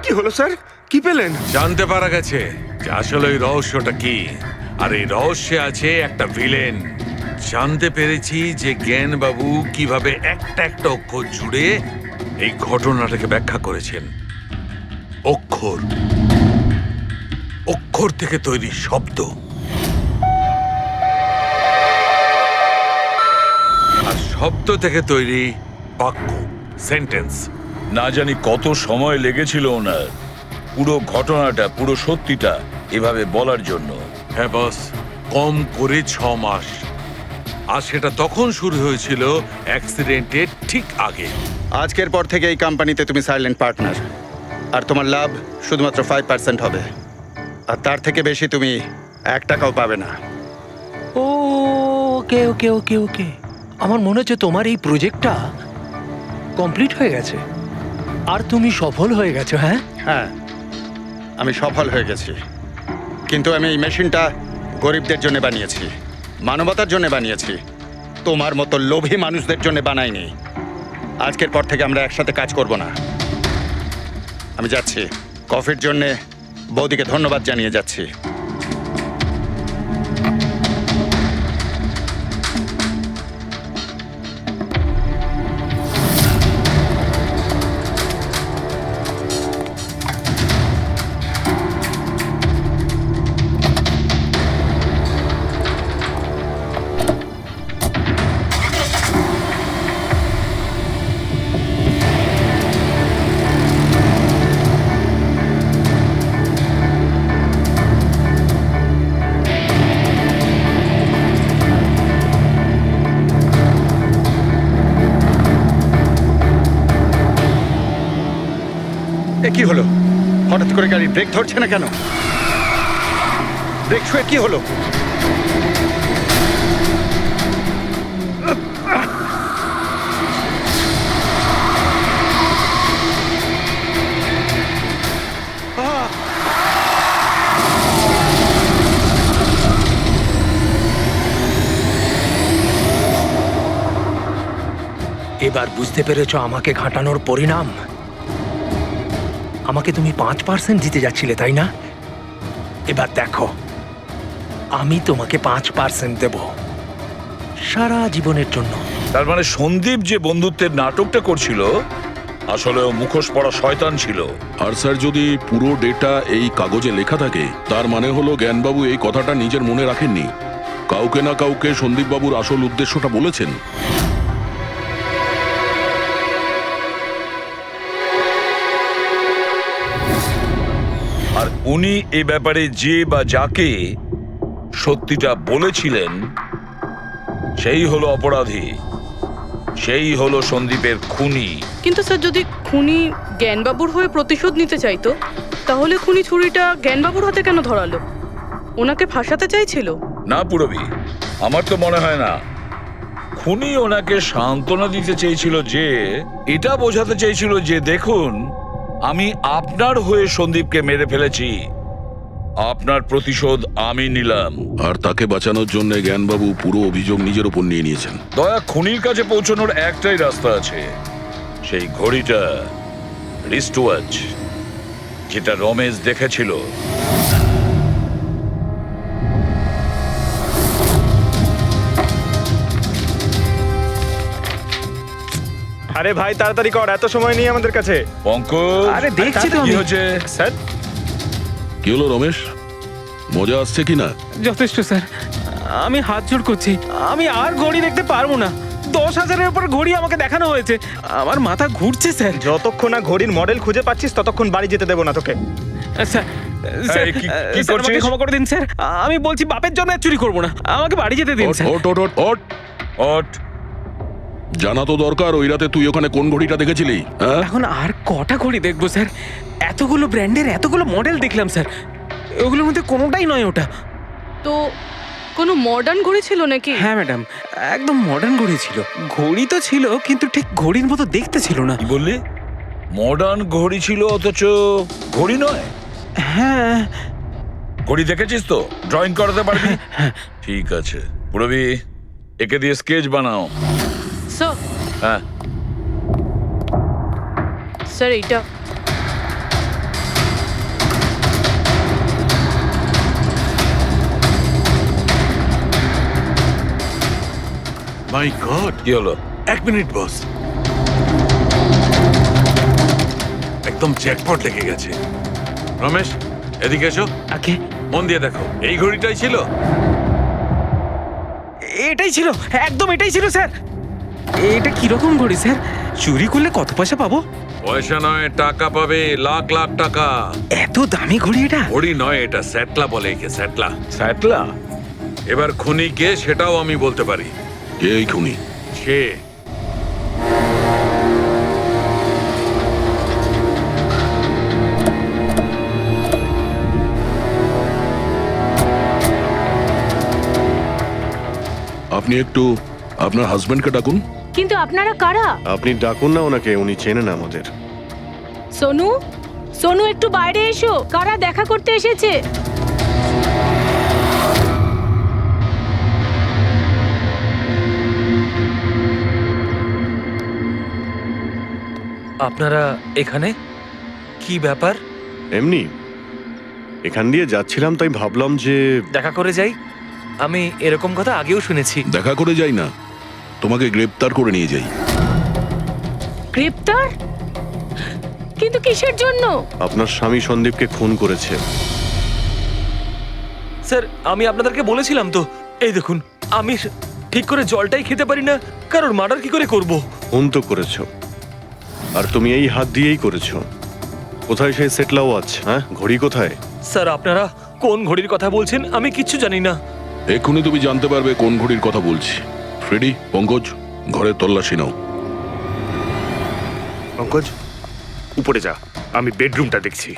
S11: কি হলো স্যার? কি পেলেন?
S9: জানতে পারা গেছে যে আসলে ওই রহস্যটা কি, আর এই রহস্যে আছে একটা ভিলেন। জানতে পেরেছি যে জ্ঞানবাবু কিভাবে একটা একটা অক্ষর জুড়ে এই ঘটনাটাকে ব্যাখ্যা করেছেন। অক্ষর, অক্ষর থেকে তৈরি শব্দ, আর শব্দ থেকে তৈরি বাক্য, সেন্টেন্স।
S13: না জানি কত সময় লেগেছিল ওনার পুরো ঘটনাটা, পুরো সত্যিটা এভাবে বলার জন্য।
S9: হ্যাঁ বস, কম করে 6 মাস। আর সেটা তখন শুরু হয়েছিল অ্যাক্সিডেন্টের ঠিক আগে।
S17: আজকের পর থেকে এই কোম্পানিতে তুমি সাইলেন্ট পার্টনার, আর তোমার লাভ শুধুমাত্র 5% হবে, আর তার থেকে বেশি তুমি 1 টাকাও পাবে না।
S4: ওকে। আমার মনে হচ্ছে তোমার এই প্রজেক্টটা কমপ্লিট হয়ে গেছে আর তুমি সফল হয়ে গেছো। হ্যাঁ,
S17: আমি সফল হয়ে গেছি, কিন্তু আমি এই মেশিনটা গরিবদের জন্য বানিয়েছি, মানবতার জন্য বানিয়েছি, তোমার মতো লোভী মানুষদের জন্য বানাইনি। আজকের পর থেকে আমরা একসাথে কাজ করব না। আমি যাচ্ছি, কফির জন্য বৌদিকে ধন্যবাদ জানিয়ে যাচ্ছি। কি হলো? হঠাৎ করে গাড়ি ব্রেক ধরছে না কেন? ব্রেক ছুঁয়ে কি হলো?
S4: এবার বুঝতে পেরেছো আমাকে ঘাটানোর পরিণাম? আমাকে তুমি 5% দিতে যাচ্ছিলে, তাই না? এবার দেখো, আমি তোমাকে 5% দেব সারা জীবনের জন্য।
S13: তার মানে সন্দীপ যে বন্ধুত্বের নাটকটা করছিল আসলে ও মুখোশ পড়া শয়তান ছিল।
S8: আর স্যার, যদি পুরো ডেটা এই কাগজে লেখা থাকে, তার মানে হলো জ্ঞানবাবু এই কথাটা নিজের মনে রাখেননি, কাউকে না কাউকে সন্দীপবাবুর আসল উদ্দেশ্যটা বলেছেন।
S13: আর উনি এই ব্যাপারে যে বা যাকে সত্যিটা বলেছিলেন সেই হলো অপরাধী, সেই হলো সন্দীপের খুনি।
S12: কিন্তু স্যার, যদি খুনি জ্ঞানবাবুর হয়ে প্রতিশোধ নিতে চাইতো, তাহলে খুনি ছুরিটা জ্ঞানবাবুর হাতে কেন ধরালো? ওনাকে ফাঁসাতে চাইছিল?
S13: না পুরবি, আমার তো মনে হয় না। খুনি ওনাকে সান্ত্বনা দিতে চেয়েছিল যে এটা বোঝাতে চেয়েছিল যে দেখুন আমি আপনার হয়ে সন্দীপকে মেরে ফেলেছি, আপনার প্রতিশোধ আমি নিলাম।
S8: আর তাকে বাঁচানোর জন্য জ্ঞানবাবু পুরো অভিযোগ নিজের উপর নিয়ে নিয়েছেন।
S13: দয়া, খুনির কাছে পৌঁছানোর একটাই রাস্তা আছে, সেই ঘড়িটা, রিস্ট ওয়াচ, যেটা রমেশ দেখেছিল।
S14: আরে ভাই তাড়াতাড়ি কর, এত সময় নেই আমাদের কাছে।
S13: পঙ্কজ,
S10: আরে দেখছি তো
S13: কি
S10: আমি।
S13: হচ্ছে?
S14: স্যার
S8: কি হলো রমেশ, মজা আসছে কি না?
S10: যথেষ্ট স্যার, আমি হাত জোড় করছি, আমি আর ঘড়ি দেখতে পারবো না। 10,000-এর উপর ঘড়ি আমাকে দেখানো হয়েছে, আমার মাথা ঘুরছে স্যার।
S14: যতক্ষণ না ঘড়ির মডেল খুঁজে পাচ্ছিস ততক্ষণ বাড়ি যেতে দেবো না তোকে।
S10: স্যার স্যার,
S13: এই, কি
S10: স্যার, আমাকে
S13: করছিস?
S10: ক্ষমা করে দিন স্যার, আমি বলছি বাপের জন্য আর চুরি করবো না, আমাকে বাড়ি যেতে দিন স্যার।
S8: ওট ওট ওট ওট।
S13: ওঠ।
S8: জানা তো দরকার ওই রাতে তুই ওখানে কোন ঘড়িটা দেখেছিলি, হ্যাঁ?
S10: এখন আর কটা ঘড়ি দেখবো স্যার? এতগুলো ব্র্যান্ডের এতগুলো মডেল দেখলাম স্যার, ওগুলোর মধ্যে কোনোটাই নয় ওটা।
S12: তো কোনো মডার্ন ঘড়ি ছিল নাকি?
S10: হ্যাঁ ম্যাডাম, একদম মডার্ন ঘড়ি ছিল। ঘড়ি তো ছিল কিন্তু ঠিক ঘড়ির মতো দেখতে ছিল না।
S13: কি বললি? মডার্ন ঘড়ি ছিল অথচ ঘড়ি নয়?
S10: হ্যাঁ।
S13: ঘড়ি দেখেছিস তো? ড্রয়িং করাতে পারবি? ঠিক আছে, পুরবি একে দিয়ে স্কেচ বানাও।
S12: স্যার,
S13: হ্যাঁ,
S12: স্যার এইটা।
S9: মাই গড,
S13: কি হলো?
S9: 1 মিনিট বস, একদম জ্যাকপট লেগে গেছে। রমেশ, এদিকে এসো।
S10: ওকে।
S9: মন দিয়ে দেখো, এই ঘড়িটাই ছিল।
S10: এটাই ছিল, একদম এটাই ছিল স্যার। এটা কিরকম ঘড়ি স্যার? চুরি করলে কত পয়সা পাবো?
S9: পয়সা নয়, টাকা পাবে, লাখ লাখ টাকা।
S10: এত দামি ঘড়ি এটা?
S9: ঘড়ি নয়, এটা স্যাটলা বলে একে, স্যাটলা। স্যাটলা? এবার খুনি কে সেটাও আমি বলতে পারি।
S8: কে এই খুনি?
S9: সে
S8: আপনি একটু আপনার হাজবেন্ডকে ডাকুন।
S7: কিন্তু আপনারা কারা?
S2: আপনি ডাকুন না ওনাকে, উনি চেনেন আমাদের।
S7: সোনু, সোনু একটু বাইরে এসো, কারা দেখা করতে এসেছে?
S15: আপনারা এখানে কি ব্যাপার?
S2: এমনি এখান দিয়ে যাচ্ছিলাম, তাই ভাবলাম যে
S15: দেখা করে যাই। আমি এরকম কথা আগেও শুনেছি।
S8: দেখা করে যাই না, তোমাকে গ্রেপ্তার করে নিয়ে যাই।
S7: গ্রেপ্তার? কিন্তু কিসের জন্য?
S2: আপনার স্বামী সন্দীপকে খুন করেছে।
S15: স্যার, আমি আপনাদেরকে বলেছিলাম তো, এই দেখুন আমি ঠিক করে জলটাই খেতে পারি না, কারণ মার্ডার কি করে করব?
S2: খুন তো করেছো, আর তুমি এই হাত দিয়েই করেছো। কোথায় সেই সেটলা ওয়াচ? হ্যাঁ, ঘড়ি কোথায়?
S15: স্যার, আপনারা কোন ঘড়ির কথা বলছেন আমি কিচ্ছু জানি না।
S8: এক্ষুনি তুমি জানতে পারবে কোন ঘড়ির কথা বলছি। ফ্রেডি, পঙ্কজ, ঘরের তল্লাশি নাও।
S1: পঙ্কজ, উপরে যা, আমি বেডরুমটা দেখছি।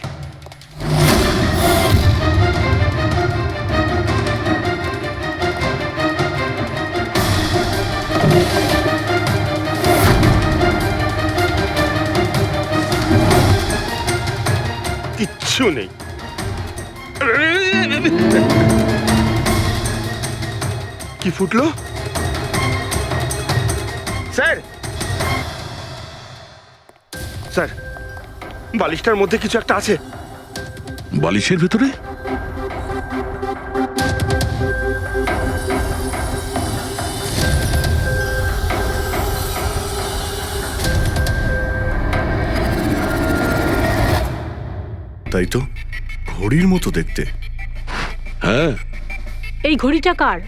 S1: কিচ্ছু নেই। কি ফুটলো? স্যার, স্যার, বালিশটার মধ্যে কিছু একটা আছে।
S8: বালিশের ভেতরে?
S2: তাই তো, ঘড়ির মতো দেখতে।
S8: হ্যাঁ।
S7: এই ঘড়িটা কার?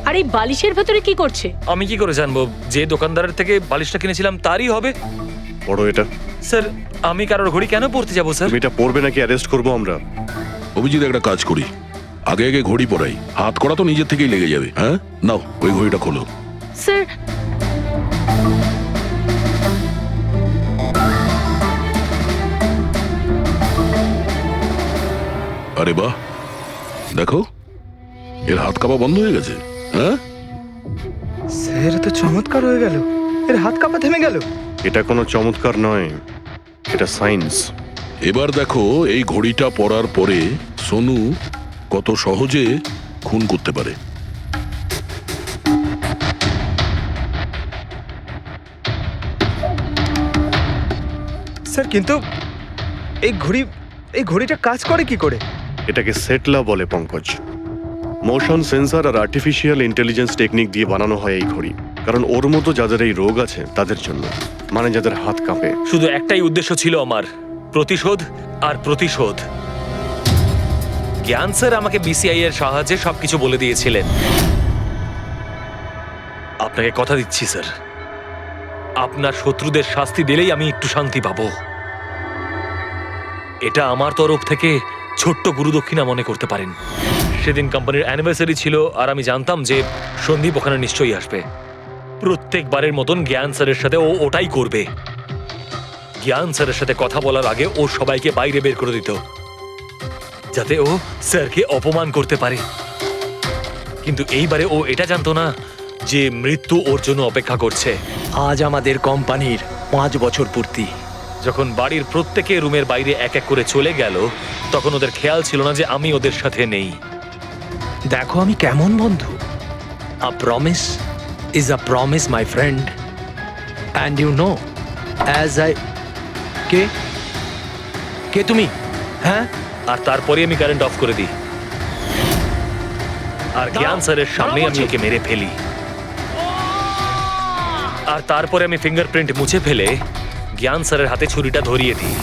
S7: আর এই বালিশের ভেতরে কি করছে?
S15: আমি কি করে জানবো? যে দোকানদারের থেকে বালিশটা কিনেছিলাম তারই হবে।
S2: পড়ো এটা।
S15: স্যার, আমি কারোর ঘড়ি কেন পড়তে যাবো স্যার?
S2: তুমি এটা পড়বে নাকি অ্যারেস্ট করবো আমরা?
S8: অভিজিৎ, একটা কাজ করি, আগে আগে ঘড়ি পরাই, হাত করা তো নিজের থেকেই লেগে যাবে। হ্যাঁ, নাও ওই ঘড়িটা খোলো।
S7: স্যার,
S8: আরে বাহ, দেখো এর হাত কাঁপা বন্ধ হয়ে গেছে। হ্যাঁ
S14: স্যার, তো চমৎকার হয়ে গেল, এর হাত কাঁপা থেমে গেল।
S2: এটা কোনো চমৎকার নয়, এটা সায়েন্স।
S8: এবার দেখো এই ঘড়িটা পরার পরে সোনু কত সহজে খুন করতে পারে।
S14: স্যার কিন্তু এই ঘড়িটা কাজ করে কি করে?
S2: এটাকে সেটলা বলে পঙ্কজ। মোশন সেন্সর আর আর্টিফিশিয়াল ইন্টেলিজেন্স টেকনিক দিয়ে বানানো হয় এই ঘড়ি, কারণ ওর মতো যাদের এই রোগ আছে তাদের জন্য, মানে যাদের হাত কাঁপে।
S15: শুধু একটাই উদ্দেশ্য ছিল আমার, প্রতিশোধ আর প্রতিশোধ। জ্ঞান স্যার আমাকে বিসিআই এর সাহায্যে সবকিছু বলে দিয়েছিলেন। আপনাকে কথা দিচ্ছি স্যার, আপনার শত্রুদের শাস্তি দিলেই আমি একটু শান্তি পাবো। এটা আমার তরফ থেকে ছোট্ট গুরুদক্ষিণা মনে করতে পারেন। সেদিন কোম্পানির অ্যানিভার্সারি ছিল আর আমি জানতাম যে সন্দীপ ওখানে নিশ্চয়ই আসবে। প্রত্যেকবারের মতন জ্ঞান স্যারের সাথে ও ওটাই করবে। জ্ঞান স্যারের সাথে কথা বলার আগে ও সবাইকে বাইরে বের করে দিত, যাতে ও স্যারকে অপমান করতে পারে। কিন্তু এইবারে ও এটা জানতো না যে মৃত্যু ওর জন্য অপেক্ষা করছে।
S4: আজ আমাদের কোম্পানির 5 বছর পূর্তি।
S15: যখন বাড়ির প্রত্যেকে রুমের বাইরে এক এক করে চলে গেল, তখন ওদের খেয়াল ছিল না যে আমি ওদের সাথে নেই।
S4: দেখো আমি কেমন বন্ধু। A promise is a promise my friend, and you know as I কে কে তুমি? হ্যাঁ,
S15: আর তারপরে আমি কারেন্ট অফ করে দিই আর জ্ঞান স্যারের সামনে আমি ওকে মেরে ফেলি। আর তারপরে আমি ফিঙ্গারপ্রিন্ট মুছে ফেলে জ্ঞান স্যারের হাতে ছুরিটা ধরিয়ে দিই।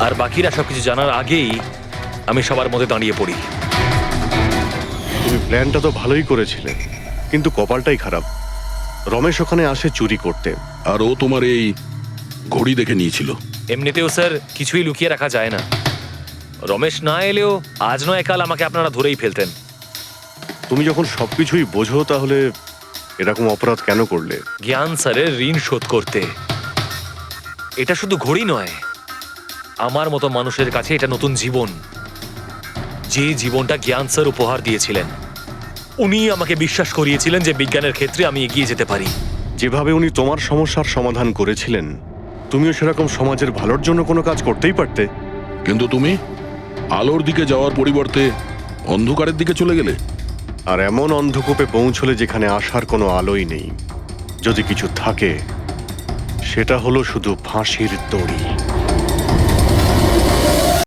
S15: আর বাকিরা সবকিছু জানার আগেই আমি সবার মধ্যে দাঁড়িয়ে পড়ি।
S2: তুমি প্ল্যানটা তো ভালোই করেছিলে, কিন্তু কপালটাই খারাপ। রমেশ ওখানে আসে চুরি করতে,
S8: আর ও তোমার এই ঘড়ি দেখে নিয়েছিল।
S15: এমনিতেও স্যার কিছুই লুকিয়ে রাখা যায় না। রমেশ না এলেও আজ নয় কাল আমাকে আপনারা ধরেই ফেলতেন।
S2: তুমি যখন সবকিছুই বোঝো তাহলে এরকম অপরাধ কেন করলে?
S15: জ্ঞান স্যারের ঋণ শোধ করতে। এটা শুধু ঘড়ি নয়, আমার মতো মানুষের কাছে এটা নতুন জীবন, যে জীবনটা জ্ঞান স্যার উপহার দিয়েছিলেন। উনি আমাকে বিশ্বাস করিয়েছিলেন যে বিজ্ঞানের ক্ষেত্রে আমি এগিয়ে যেতে পারি।
S2: যেভাবে উনি তোমার সমস্যার সমাধান করেছিলেন, তুমিও সেরকম সমাজের ভালোর জন্য কোনো কাজ করতেই পারতে।
S8: কিন্তু তুমি আলোর দিকে যাওয়ার পরিবর্তে অন্ধকারের দিকে চলে গেলে।
S2: আর এমন অন্ধকূপে পৌঁছলে যেখানে আসার কোনো আলোই নেই। যদি কিছু থাকে সেটা হলো শুধু ফাঁসির দড়ি।